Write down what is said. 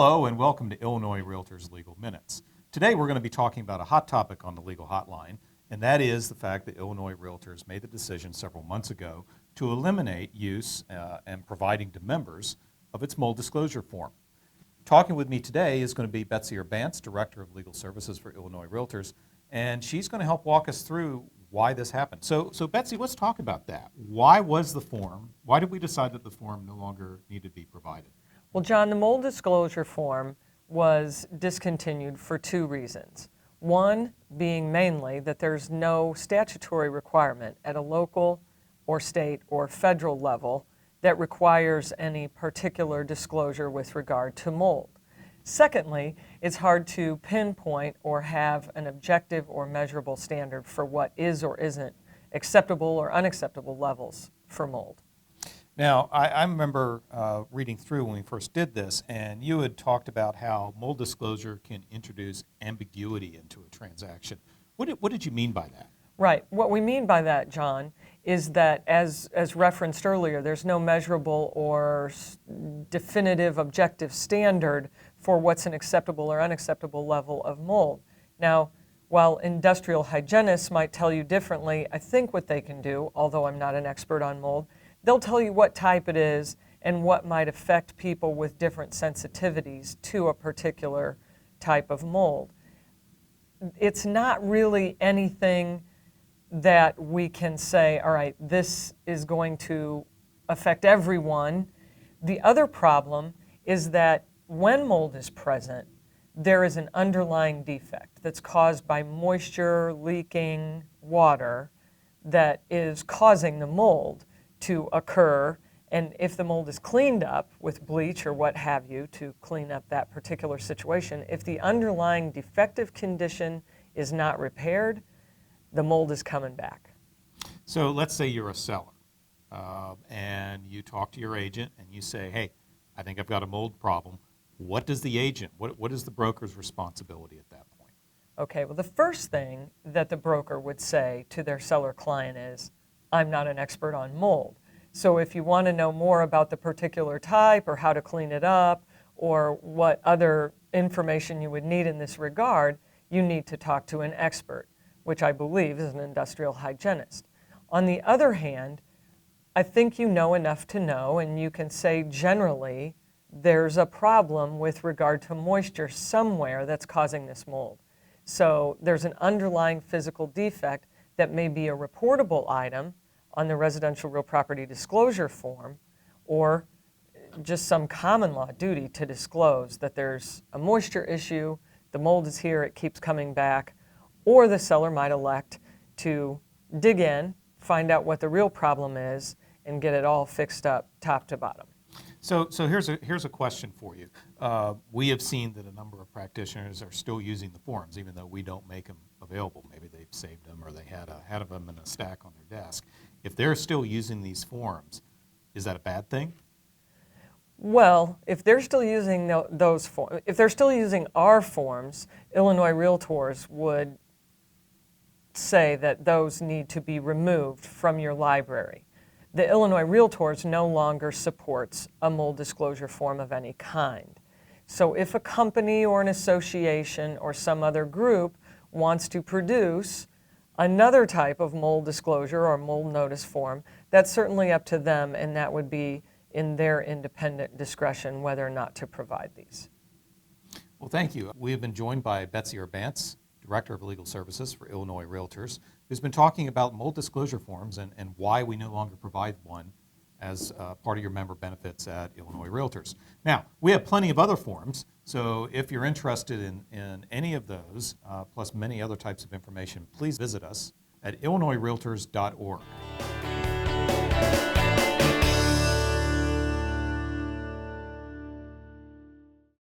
Hello and welcome to Illinois Realtors Legal Minutes. Today we're going to be talking about a hot topic on the legal hotline, and that is the fact that Illinois Realtors made the decision several months ago to eliminate use and providing to members of its mold disclosure form. Talking with me today is going to be Betsy Urbance, Director of Legal Services for Illinois Realtors, and she's going to help walk us through why this happened. So Betsy, let's talk about that. Why did we decide that the form no longer needed to be provided? Well, John, the mold disclosure form was discontinued for two reasons. One being mainly that there's no statutory requirement at a local or state or federal level that requires any particular disclosure with regard to mold. Secondly, it's hard to pinpoint or have an objective or measurable standard for what is or isn't acceptable or unacceptable levels for mold. Now, I remember reading through when we first did this, and you had talked about how mold disclosure can introduce ambiguity into a transaction. What did you mean by that? Right. What we mean by that, John, is that as referenced earlier, there's no measurable or definitive objective standard for what's an acceptable or unacceptable level of mold. Now, while industrial hygienists might tell you differently, I think what they can do, although I'm not an expert on mold, they'll tell you what type it is and what might affect people with different sensitivities to a particular type of mold. It's not really anything that we can say, all right, this is going to affect everyone. The other problem is that when mold is present, there is an underlying defect that's caused by moisture, leaking water that is causing the mold to occur, and if the mold is cleaned up with bleach or what have you to clean up that particular situation, if the underlying defective condition is not repaired, the mold is coming back. So let's say you're a seller and you talk to your agent and you say, hey, I think I've got a mold problem. What does the agent, what is the broker's responsibility at that point? Okay, well, the first thing that the broker would say to their seller client is, I'm not an expert on mold. So if you want to know more about the particular type or how to clean it up or what other information you would need in this regard, you need to talk to an expert, which I believe is an industrial hygienist. On the other hand, I think you know enough to know, and you can say generally there's a problem with regard to moisture somewhere that's causing this mold. So there's an underlying physical defect that may be a reportable item on the residential real property disclosure form, or just some common law duty to disclose that there's a moisture issue, the mold is here, it keeps coming back, or the seller might elect to dig in, find out what the real problem is, and get it all fixed up top to bottom. So here's a question for you. We have seen that a number of practitioners are still using the forms, even though we don't make them available. Maybe they've saved them or they had them in a stack on their desk. If they're still using these forms, is that a bad thing? Well, if they're still using those forms, if they're still using our forms, Illinois Realtors would say that those need to be removed from your library. The Illinois Realtors no longer supports a mold disclosure form of any kind. So if a company or an association or some other group wants to produce another type of mold disclosure or mold notice form, that's certainly up to them, and that would be in their independent discretion whether or not to provide these. Well, thank you. We have been joined by Betsy Urbance, Director of Legal Services for Illinois Realtors, who's been talking about mold disclosure forms and why we no longer provide one as part of your member benefits at Illinois Realtors. Now, we have plenty of other forms, so if you're interested in any of those, plus many other types of information, please visit us at illinoisrealtors.org.